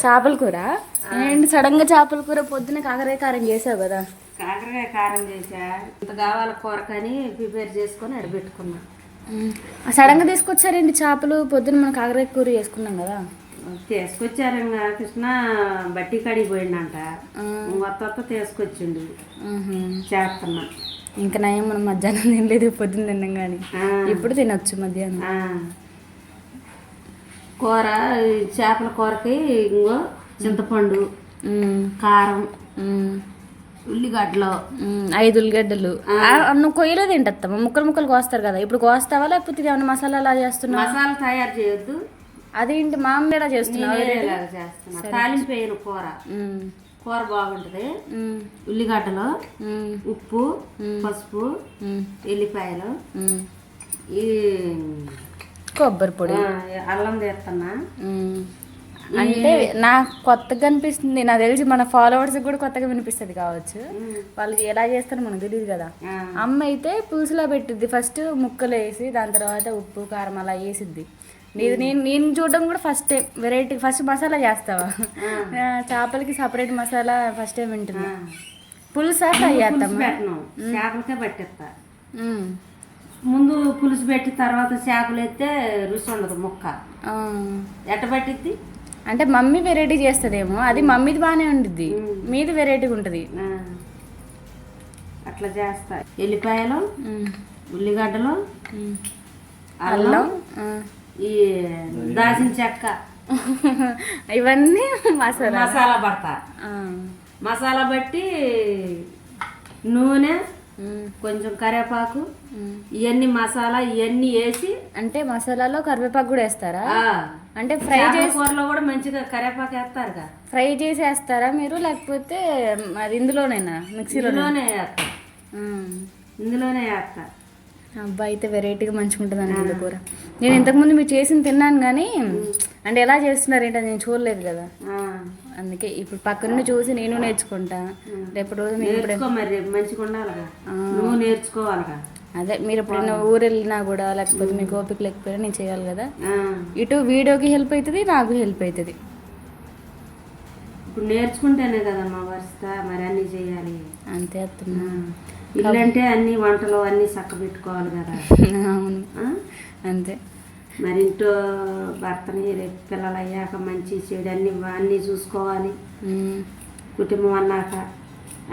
చేపల కూర ఏంటి సడన్ గా చేపల కూర పొద్దున కాకరకాయ కారం చేసావు కదా? కాకరకాయ కారం చేసా, ఇంత కావాలి కూర కానీ ప్రిపేర్ చేసుకొని అడబెట్టుకున్నా. సడన్ గా తీసుకొచ్చారేంటి చేపలు? పొద్దున మనం కాకరకాయ కూర చేసుకున్నాం కదా. తీసుకొచ్చారు. ఇంకా కృష్ణ బట్టి కాడికి పోయిండంట, మొత్తం తీసుకొచ్చిండు, చేస్తున్నా. ఇంకా నయం మనం మధ్యాహ్నం తినలేదు, పొద్దున్న తిన్నాం కానీ ఇప్పుడు తినొచ్చు మధ్యాహ్నం. కూర చేపల కూరకి ఇంకో చింతపండు, కారం, ఉల్లిగడ్డలు 5 ఉల్లిగడ్డలు. నువ్వు కొయ్యలేదు ఏంటత్తమ్మ? ముక్కలు ముక్కలు కోస్తారు కదా, ఇప్పుడు కోస్తావా లేకపోతే ఏమన్నా మసాలా అలా చేస్తున్నావు? మసాలా తయారు చేయొద్దు. అదేంటి మామూలుగా చేస్తున్నావు? తాలింపు వేయను కూర, కూర బాగుంటుంది. ఉల్లిగడ్డలు, ఉప్పు, పసుపు, ఎల్లిపాయలు, ఈ కొబ్బరి పొడి, అల్లం తీస్తున్నా. అంటే నాకు కొత్తగా అనిపిస్తుంది. నాకు తెలిసి మన ఫాలోవర్స్ కూడా కొత్తగా వినిపిస్తుంది కావచ్చు. వాళ్ళు ఎలా చేస్తారో మనకు తెలియదు కదా. అమ్మ అయితే పులుసులా పెట్టిద్ది, ఫస్ట్ ముక్కలు వేసి దాని తర్వాత ఉప్పు కారం అలా వేసిద్ది. నేను చూడడం కూడా first time. Variety. First masala చేస్తావా? చేపలకి సపరేట్ మసాలా ఫస్ట్ టైం వింటున్నా. పులుసా ఫ్రై చేస్తాం? చేపలకే పట్టిస్తా. ముందు పులుసు పెట్టి తర్వాత చేపలు అయితే రుచి ఉండదు ముక్క. ఎట్ట పట్టిద్ది అంటే మమ్మీ వెరైటీ చేస్తుందేమో, అది మమ్మీది బాగానే ఉండిద్ది, మీది వెరైటీగా ఉంటుంది. అట్లా చేస్తా. ఎల్లిపాయలు, ఉల్లిగడ్డలు, అల్లం, ఈ దాల్చిన చెక్క, ఇవన్నీ మసాలా పడతా. మసాలా బట్టి నూనె, కొంచెం కరివేపాకు, ఇవన్నీ మసాలా ఇవన్నీ వేసి. అంటే మసాలాలో కరివేపాకు కూడా వేస్తారా? అంటే ఫ్రై చేసి కూరలో కూడా మంచిగా కరివేపాకు వేస్తారుగా. ఫ్రై చేసి వేస్తారా మీరు, లేకపోతే అది ఇందులోనేనా? మిక్సీలోనే వేస్తా. ఇందులోనే వేస్తా. అబ్బా, అయితే వెరైటీగా మంచిగా ఉంటుంది అనుకుంటా కూర. నేను ఇంతకుముందు మీరు చేసింది తిన్నాను కానీ అంటే ఎలా చేస్తున్నారు ఏంటని నేను చూడలేదు కదా. అందుకే ఇప్పుడు పక్క నుండి చూసి నేను నేర్చుకుంటా. రేపటి రోజు మంచిగా ఉండాలిగా, నువ్వు నేర్చుకోవాలిగా. అదే మీరు ఎప్పుడైనా ఊరు వెళ్ళినా కూడా లేకపోతే మీకు ఓపిక లేకపోయినా నేను చేయాలి కదా. ఇటు వీడియోకి హెల్ప్ అవుతుంది, నాకు హెల్ప్ అవుతుంది. ఇప్పుడు నేర్చుకుంటేనే కదమ్మా వరుస మరి అన్నీ చేయాలి. అంతే అత్తమ్మా. ఇల్లంటే అన్ని వంటలు అన్నీ చక్క పెట్టుకోవాలి కదా. అవును, అంతే. మరి ఇంట్లో భర్తని రేపు పిల్లలు అయ్యాక మంచి చెడు అన్నీ చూసుకోవాలి. కుటుంబం అన్నాక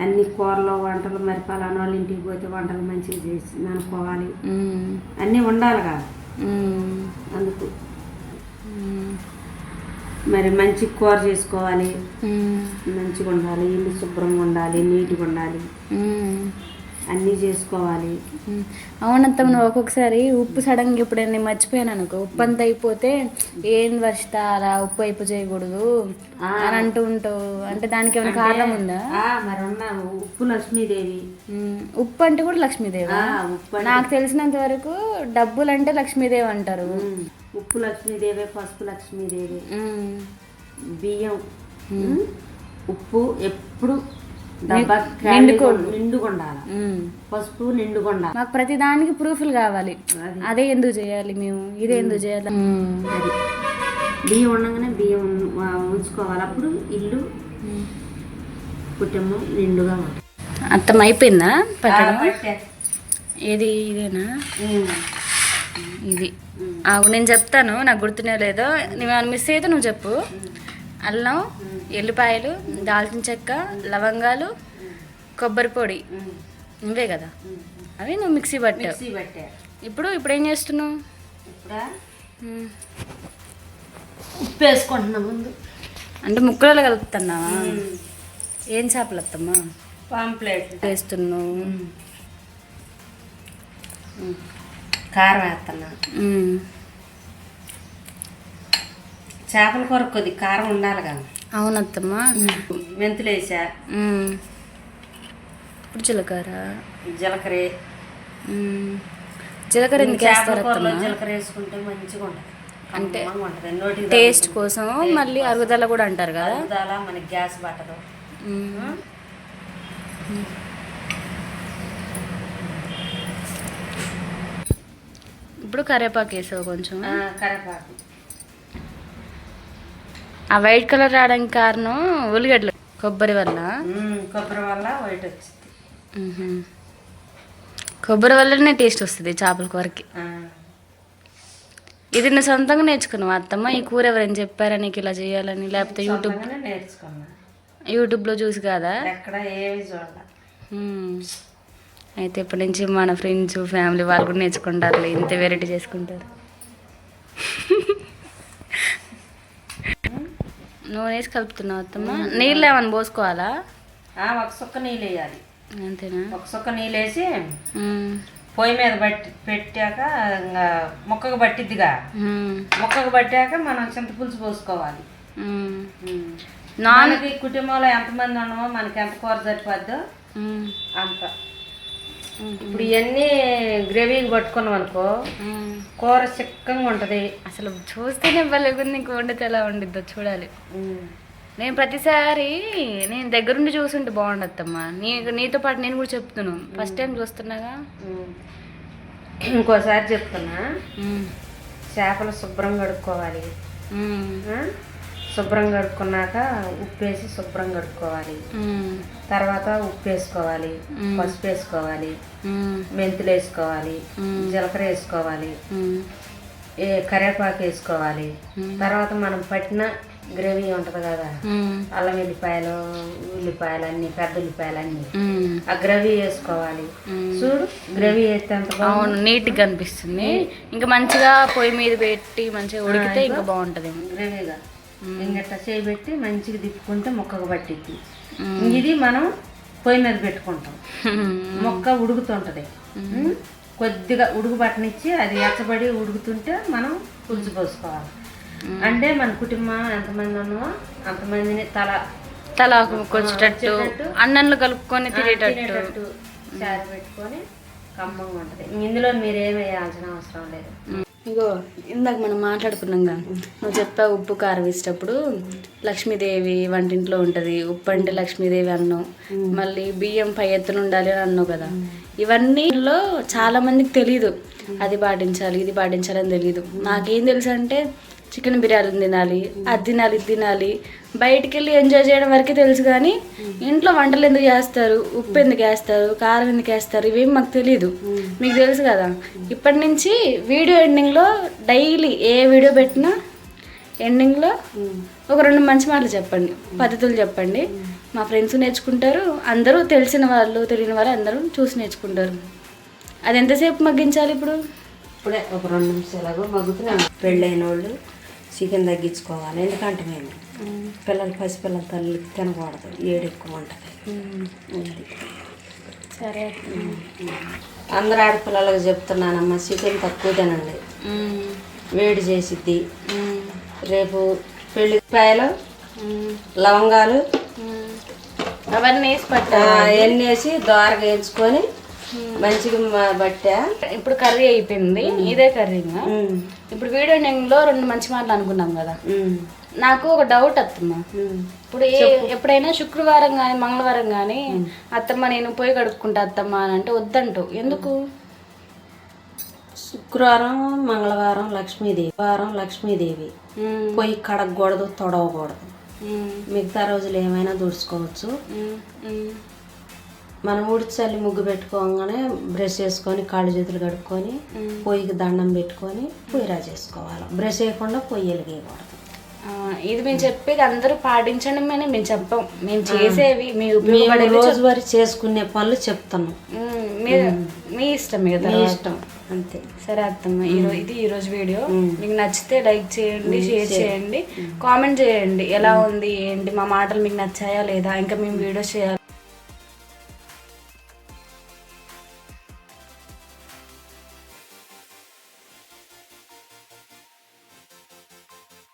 అన్ని కూరలు వంటలు మరి పలానా వాళ్ళ ఇంటికి పోతే వంటలు మంచిగా చేసి అనుకోవాలి. అన్నీ ఉండాలిగా. అందుకు మరి మంచి కూర చేసుకోవాలి, మంచిగా ఉండాలి, ఇల్లు శుభ్రంగా ఉండాలి, నీట్గా ఉండాలి, అన్నీ చేసుకోవాలి. అవునంతా. నువ్వు ఒక్కొక్కసారి ఉప్పు సడన్గా ఎప్పుడైనా మర్చిపోయాను అనుకో, ఉప్పు అంతా అయిపోతే ఏం వర్షిత అలా ఉప్పు అయిపో చేయకూడదు అని అంటూ ఉంటావు. అంటే దానికి ఏమైనా కారణం ఉందా? మరి ఉప్పు లక్ష్మీదేవి. ఉప్పు అంటే కూడా లక్ష్మీదేవి? నాకు తెలిసినంత వరకు డబ్బులు అంటే లక్ష్మీదేవి అంటారు. ఉప్పు లక్ష్మీదేవి, పసుపు లక్ష్మీదేవి, బియ్యం, ఉప్పు ఎప్పుడు నిండుకొండాలి, పసుపు నిండుకొండాలి. మాకు ప్రతి దానికి ప్రూఫ్లు కావాలి. అదే ఎందుకు చేయాలి మేము, ఇదే ఎందుకు చేయాలి. అది బియ్యం ఉండగానే బియ్యం ఉంచుకోవాలి, అప్పుడు ఇల్లు కుటుంబం నిండుగా ఉంటుంది. అర్థం అయిపోయిందా పట్టడం? ఏది ఇదేనా? ఇది నేను చెప్తాను, నాకు గుర్తునే లేదో. నువ్వు మిస్ అయితే నువ్వు చెప్పు. అల్లం, ఎల్లిపాయలు, దాల్చిన చెక్క, లవంగాలు, కొబ్బరి పొడి, ఇవే కదా. అవి నువ్వు మిక్సీ పట్టావు. ఇప్పుడు ఏం చేస్తున్నావు? ఉప్పు వేసుకుంటున్నా ముందు. అంటే ముక్కలు కలుపుతున్నావా? ఏం చేపలు వస్తామ్మా? పాంప్లెట్ వేస్తున్నావు. కారం వేస్తున్నా. చేపల కూర కొద్ది కారం ఉండాలిగా. అవునత్తమ్మా. మెంతులు వేసా. ఇప్పుడు జీలకర్ర ఎందుకు వేస్తారు? జీలకర్ర వేసుకుంటే మంచిగా ఉంటుంది. అంటే టేస్ట్ కోసం, మళ్ళీ అరుగుదల కూడా అంటారు కదా. అరుగుదల మనకి గ్యాస్ పట్టదు. ఇప్పుడు కరివేపాకు వేసావు కొంచెం. కరివేపాకు ఆ వైట్ కలర్ రావడానికి కారణం ఉల్లిగడ్డలు కొబ్బరి వల్ల. కొబ్బరి వల్ల వైట్ వచ్చింది. కొబ్బరి వల్లనే టేస్ట్ వస్తుంది చేపల కూరకి. ఇది నువ్వు సొంతంగా నేర్చుకున్నావు అత్తమ్మ? ఈ కూర ఎవరైనా చెప్పారా నీకు ఇలా చేయాలని, లేకపోతే నేర్చుకున్నా యూట్యూబ్లో చూసి కాదా? ఎక్కడ ఏవి చూడాలి. అయితే ఇప్పటి నుంచి మన ఫ్రెండ్స్ ఫ్యామిలీ వాళ్ళు కూడా నేర్చుకుంటారు, ఇంత వెరైటీ చేసుకుంటారు. నువ్వు వేసి కలుపుతున్నావు అత్తమ్మ. నీళ్ళు ఏమైనా పోసుకోవాలా? ఒక సుక్క నీళ్ళు వేయాలి. అంతేనా? ఒక సుక్క నీళ్ళు వేసి పొయ్యి మీద పెట్టాక ఇంకా ముక్కకు పట్టిద్దిగా. ముక్కకు పట్టాక మనం చింతపులుసు పోసుకోవాలి. మనకి కుటుంబంలో ఎంతమంది ఉన్నామో మనకి ఎంత కూర సరిపోద్దో అంత. ఇప్పుడు ఇవన్నీ గ్రేవీకి పట్టుకున్నాం అనుకో కూర చిక్కంగా ఉంటుంది. అసలు చూస్తేనే భలేగుంది. నీకు వండితే ఎలా వండిద్దో చూడాలి. నేను ప్రతిసారి నేను దగ్గరుండి చూసుంటే బాగుండద్దమ్మా. నీతో పాటు నేను కూడా చెప్తున్నాను, ఫస్ట్ టైం చూస్తున్నాగా. ఇంకోసారి చెప్తున్నా, చేపలు శుభ్రం కడుక్కోవాలి. శుభ్రం కడుక్కున్నాక ఉప్పు వేసి శుభ్రం కడుక్కోవాలి. తర్వాత ఉప్పు వేసుకోవాలి, పసుపు వేసుకోవాలి, మెంతులు వేసుకోవాలి, జీలకర్ర వేసుకోవాలి, కరివేపాకు వేసుకోవాలి. తర్వాత మనం పట్టిన గ్రేవీ ఉంటది కదా, అల్లం వెల్లిపాయలు ఉల్లిపాయలు అన్ని పెద్ద ఉల్లిపాయలు అన్ని ఆ గ్రేవీ వేసుకోవాలి. చూడు గ్రేవీ వేస్తే ఎంత బాగుంది, నీట్గా అనిపిస్తుంది. ఇంకా మంచిగా పొయ్యి మీద పెట్టి మంచిగా ఉడికితే ఇంకా బాగుంటది గ్రేవీగా. ఇంకట్లా చేయబెట్టి మంచిగా తిప్పుకుంటే మొక్కకు పట్టిద్ది. ఇది మనం పొయ్యి మీద పెట్టుకుంటాం, మొక్క ఉడుకుతుంటది. కొద్దిగా ఉడుకు పట్టనిచ్చి అది ఎచ్చబడి ఉడుకుతుంటే మనం పులుసు పోసుకోవాలి. అంటే మన కుటుంబం ఎంతమంది ఉన్నామో అంతమందిని తల వచ్చేటట్టు అన్నంలో కలుపుకొని తినేటట్టు చారు పెట్టుకొని కమ్మంగా ఉంటుంది. ఇందులో మీరేం వేయాల్సిన అవసరం లేదు. ఇగో ఇందాక మనం మాట్లాడుకున్నాంగా, నువ్వు చెప్పా ఉప్పు కారం వేసేటప్పుడు లక్ష్మీదేవి వంటింట్లో ఉంటుంది, ఉప్పు అంటే లక్ష్మీదేవి అన్నావు, మళ్ళీ బియ్యం పై ఎత్తున ఉండాలి అని అన్నావు కదా. ఇవన్నీలో చాలా మందికి తెలీదు, అది పాటించాలి ఇది పాటించాలి అని తెలీదు. నాకేం తెలుసు అంటే చికెన్ బిర్యానీ తినాలి, అది తినాలి ఇది తినాలి, బయటికి వెళ్ళి ఎంజాయ్ చేయడం వరకే తెలుసు. కానీ ఇంట్లో వంటలు ఎందుకు చేస్తారు, ఉప్పు ఎందుకు వేస్తారు, కారం ఎందుకు వేస్తారు, ఇవేం మాకు తెలీదు. మీకు తెలుసు కదా. ఇప్పటి నుంచి వీడియో ఎండింగ్లో డైలీ ఏ వీడియో పెట్టినా ఎండింగ్లో ఒక 2 మంచి మాటలు చెప్పండి, పద్ధతులు చెప్పండి. మా ఫ్రెండ్స్ నేర్చుకుంటారు, అందరూ తెలిసిన వాళ్ళు తెలియని వాళ్ళు అందరూ చూసి నేర్చుకుంటారు. అది ఎంతసేపు మగ్గించాలి? ఇప్పుడే ఒక 2 నిమిషాలు మగ్గుతున్నాను. పెళ్ళైన వాళ్ళు చికెన్ తగ్గించుకోవాలి. ఎందుకంటే మేము పసిపిల్లల తల్లి తినకూడదు, ఏడు ఎక్కువ ఉంటుంది. సరే అందరు ఆడపిల్లలకు చెప్తున్నానమ్మా, చికెన్ తక్కువ తినండి, వేడి చేసిద్ది. రేపు పెళ్ళిపాయలు లవంగాలు అవన్నీ వేసి దోరగా వేయించుకొని మంచిగా బట్టా. ఇప్పుడు కర్రీ అయిపోయింది, ఇదే కర్రీగా. ఇప్పుడు వీడియో ఎండింగ్లో 2 మంచి మాటలు అనుకున్నాం కదా. నాకు ఒక డౌట్ అత్తమ్మ, ఇప్పుడు ఎప్పుడైనా శుక్రవారం కానీ మంగళవారం కానీ అత్తమ్మ నేను పొయ్యి కడుక్కుంటా అత్తమ్మ అని అంటే వద్దంటూ ఎందుకు? శుక్రవారం మంగళవారం లక్ష్మీదేవి పొయ్యి కడగకూడదు, తొడవకూడదు. మిగతా రోజులు ఏమైనా దుడుచుకోవచ్చు. మనం ఊడ్చల్లి ముగ్గు పెట్టుకోగానే బ్రష్ చేసుకొని కాళ్ళు చేతులు కడుక్కొని పొయ్యికి దండం పెట్టుకొని పొయ్యి రాజేసుకోవాలి. బ్రష్ చేయకుండా పొయ్యి వెలిగేయకూడదు. ఇది మేము చెప్పేది అందరూ పాటించండి అని మేము చెప్పాం. మేము చేసేవి రోజువారీ చేసుకునే పనులు చెప్తున్నాం. మీ ఇష్టం, మీ ఇష్టం అంతే. సరే అత్తమ్మ, ఇది ఈరోజు వీడియో. మీకు నచ్చితే లైక్ చేయండి, షేర్ చేయండి, కామెంట్ చేయండి ఎలా ఉంది ఏంటి, మా మాటలు మీకు నచ్చాయా లేదా, ఇంకా మేము వీడియోస్ చేయాలి.